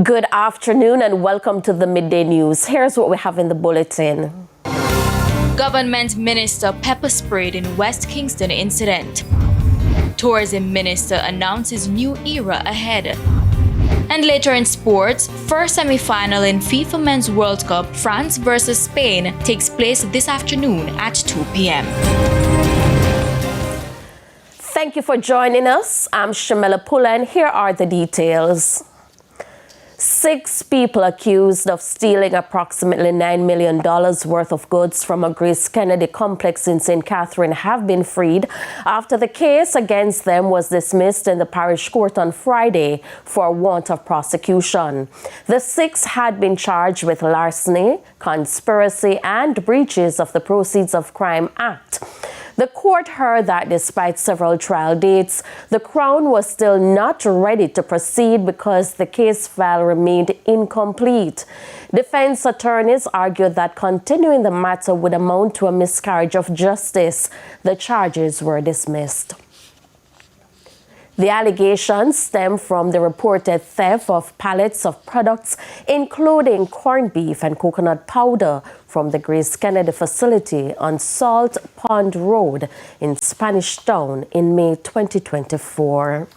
Good afternoon and welcome to the Midday News. Here's what we have in the bulletin. Government Minister pepper sprayed in West Kingston incident. Tourism Minister announces new era ahead. And later in sports, first semi-final in FIFA Men's World Cup, France versus Spain, takes place this afternoon at 2 p.m. Thank you for joining us. I'm Shamela Pula and here are the details. 6 people accused of stealing approximately $9 million worth of goods from a GraceKennedy complex in St. Catherine have been freed after the case against them was dismissed in the Parish Court on Friday for want of prosecution. The 6 had been charged with larceny, conspiracy, and breaches of the Proceeds of Crime Act. The court heard that despite several trial dates, the Crown was still not ready to proceed because the case file remained incomplete. Defense attorneys argued that continuing the matter would amount to a miscarriage of justice. The charges were dismissed. The allegations stem from the reported theft of pallets of products, including corned beef and coconut powder, from the GraceKennedy facility on Salt Pond Road in Spanish Town in May 2024.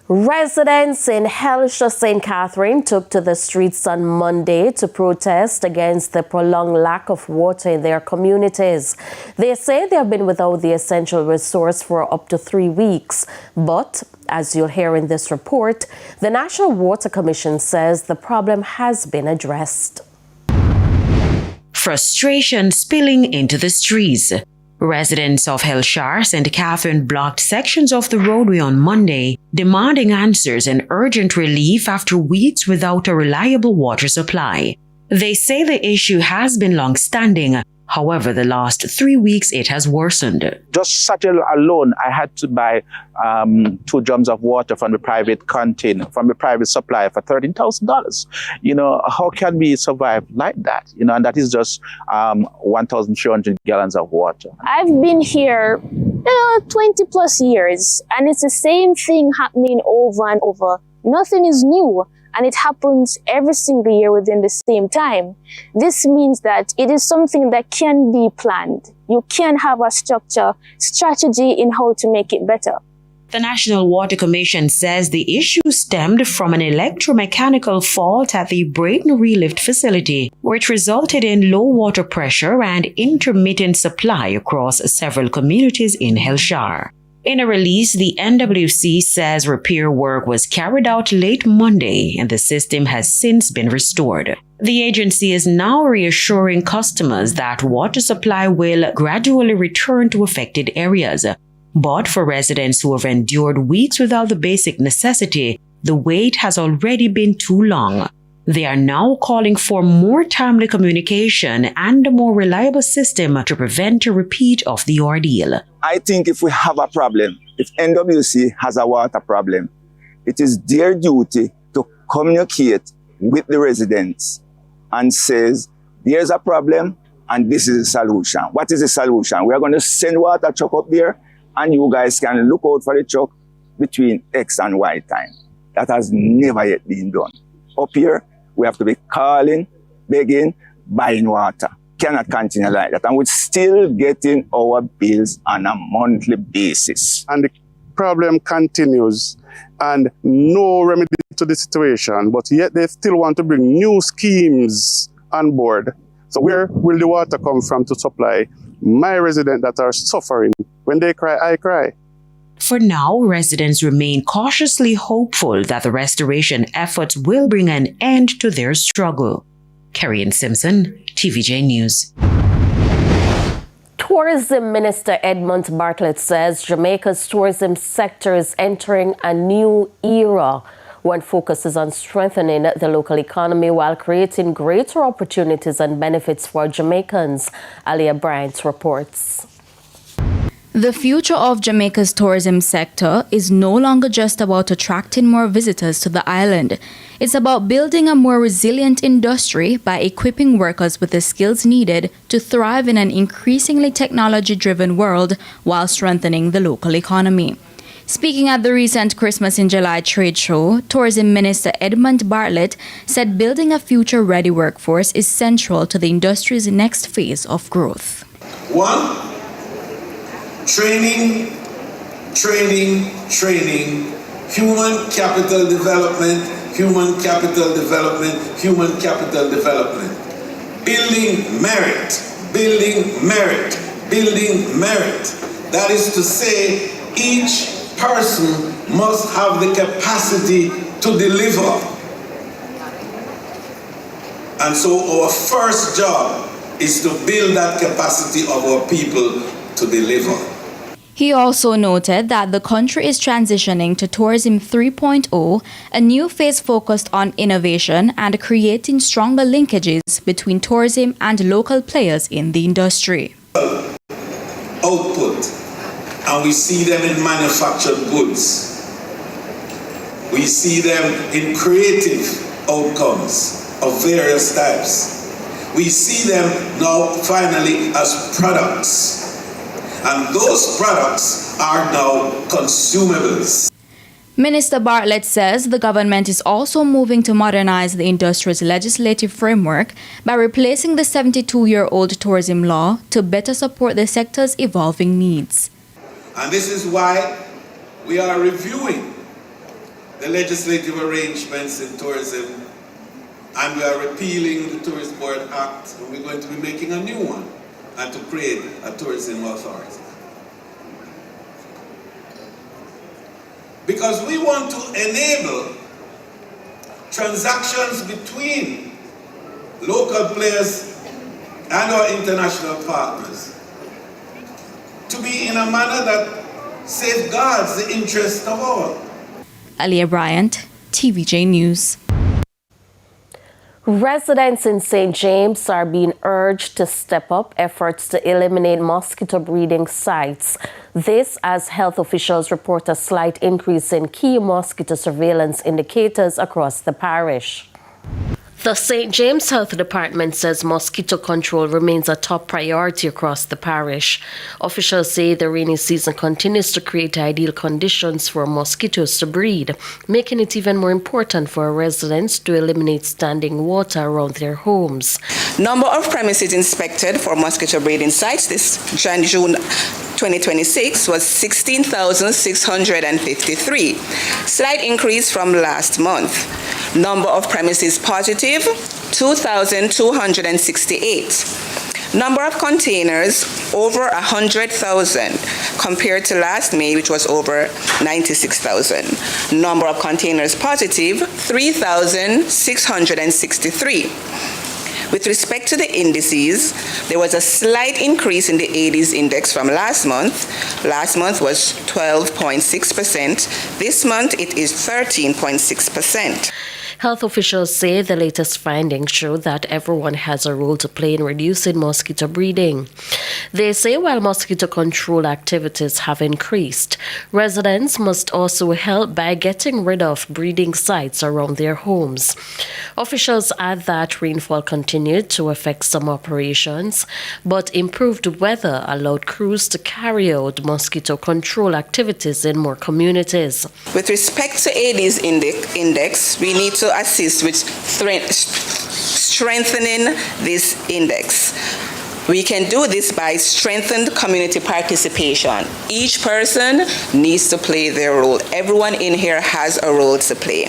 Residents in Hellshire, St. Catherine took to the streets on Monday to protest against the prolonged lack of water in their communities. They say they have been without the essential resource for up to 3 weeks. But, as you'll hear in this report, the National Water Commission says the problem has been addressed. Frustration spilling into the streets. Residents of Hellshire, St. Catherine blocked sections of the roadway on Monday, demanding answers and urgent relief after weeks without a reliable water supply. They say the issue has been long-standing. However, the last 3 weeks it has worsened. Just Saturday alone, I had to buy 2 drums of water from the private container, from the private supplier for $13,000. You know, how can we survive like that? You know, and that is just 1,300 gallons of water. I've been here 20 plus years, and it's the same thing happening over and over. Nothing is new. And it happens every single year within the same time. This means that it is something that can be planned. You can have a strategy in how to make it better. The National Water Commission says the issue stemmed from an electromechanical fault at the Brayton Relift facility, which resulted in low water pressure and intermittent supply across several communities in Hellshire. In a release, the NWC says repair work was carried out late Monday and the system has since been restored. The agency is now reassuring customers that water supply will gradually return to affected areas. But for residents who have endured weeks without the basic necessity, the wait has already been too long. They are now calling for more timely communication and a more reliable system to prevent a repeat of the ordeal. I think if we have a problem, if NWC has a water problem, it is their duty to communicate with the residents and says, there's a problem and this is a solution. What is the solution? We are going to send water truck up there and you guys can look out for the truck between X and Y time. That has never yet been done. Up here, we have to be calling, begging, buying water. Cannot continue like that. And we're still getting our bills on a monthly basis. And the problem continues and no remedy to the situation, but yet they still want to bring new schemes on board. So where will the water come from to supply my residents that are suffering? When they cry, I cry. For now, residents remain cautiously hopeful that the restoration efforts will bring an end to their struggle. Carrie Simpson, TVJ News. Tourism Minister Edmund Bartlett says Jamaica's tourism sector is entering a new era. One focuses on strengthening the local economy while creating greater opportunities and benefits for Jamaicans. Alia Bryant reports. The future of Jamaica's tourism sector is no longer just about attracting more visitors to the island. It's about building a more resilient industry by equipping workers with the skills needed to thrive in an increasingly technology-driven world while strengthening the local economy. Speaking at the recent Christmas in July trade show, Tourism Minister Edmund Bartlett said building a future-ready workforce is central to the industry's next phase of growth. 1, training, training, training, human capital development, human capital development, human capital development. Building merit, building merit, building merit. That is to say, each person must have the capacity to deliver. And so our first job is to build that capacity of our people to deliver. He also noted that the country is transitioning to Tourism 3.0, a new phase focused on innovation and creating stronger linkages between tourism and local players in the industry. Output, and we see them in manufactured goods. We see them in creative outcomes of various types. We see them now finally as products. And those products are now consumables. Minister Bartlett says the government is also moving to modernize the industry's legislative framework by replacing the 72-year-old tourism law to better support the sector's evolving needs. And this is why we are reviewing the legislative arrangements in tourism, and we are repealing the Tourist Board Act, and we're going to be making a new one, and to create a tourism authority. Because we want to enable transactions between local players and our international partners to be in a manner that safeguards the interest of all. Aliyah Bryant, TVJ News. Residents in St. James are being urged to step up efforts to eliminate mosquito breeding sites. This as health officials report a slight increase in key mosquito surveillance indicators across the parish. The St. James Health Department says mosquito control remains a top priority across the parish. Officials say the rainy season continues to create ideal conditions for mosquitoes to breed, making it even more important for residents to eliminate standing water around their homes. Number of premises inspected for mosquito breeding sites this June 2026 was 16,653, slight increase from last month. Number of premises positive, 2,268. Number of containers, over 100,000, compared to last May, which was over 96,000. Number of containers positive, 3,663. With respect to the indices, there was a slight increase in the Aedes index from last month. Last month was 12.6%. This month it is 13.6%. Health officials say the latest findings show that everyone has a role to play in reducing mosquito breeding. They say while mosquito control activities have increased, residents must also help by getting rid of breeding sites around their homes. Officials add that rainfall continued to affect some operations, but improved weather allowed crews to carry out mosquito control activities in more communities. With respect to Aedes index, we need to assist with strengthening this index. We can do this by strengthened community participation. Each person needs to play their role. Everyone in here has a role to play.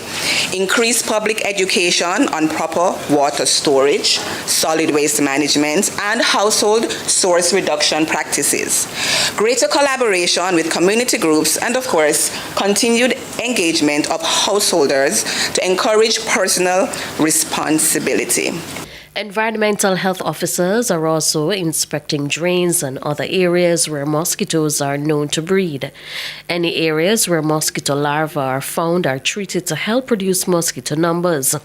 Increase public education on proper water storage, solid waste management, and household source reduction practices. Greater collaboration with community groups, and of course, continued engagement of householders to encourage personal responsibility. Environmental health officers are also inspecting drains and other areas where mosquitoes are known to breed. Any areas where mosquito larvae are found are treated to help reduce mosquito numbers.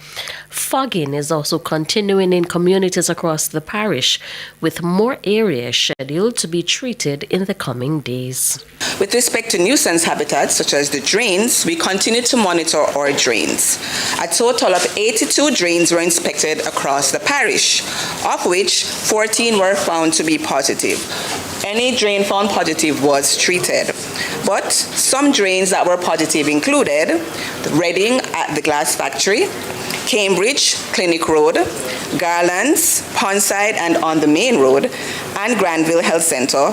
Fogging is also continuing in communities across the parish, with more areas scheduled to be treated in the coming days. With respect to nuisance habitats such as the drains, we continue to monitor our drains. A total of 82 drains were inspected across the parish, of which 14 were found to be positive. Any drain found positive was treated. But some drains that were positive included Reading at the Glass Factory, Cambridge, Clinic Road, Garlands, Pondside and on the Main Road, and Granville Health Center,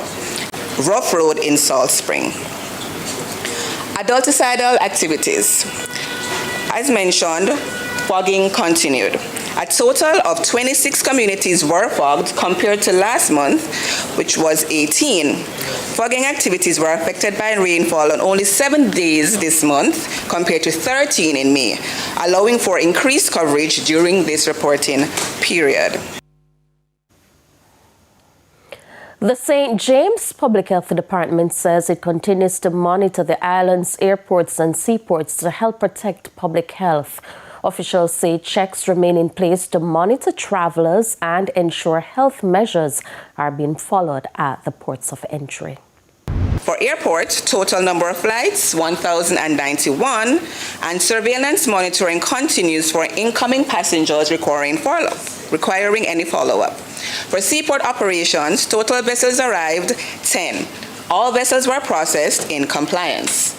Rough Road in Salt Spring. Adulticidal activities. As mentioned, fogging continued. A total of 26 communities were fogged compared to last month, which was 18. Fogging activities were affected by rainfall on only 7 days this month compared to 13 in May, allowing for increased coverage during this reporting period. The St. James Public Health Department says it continues to monitor the island's airports and seaports to help protect public health. Officials say checks remain in place to monitor travelers and ensure health measures are being followed at the ports of entry. For airport, total number of flights, 1,091, and surveillance monitoring continues for incoming passengers requiring any follow-up. For seaport operations, total vessels arrived 10. All vessels were processed in compliance.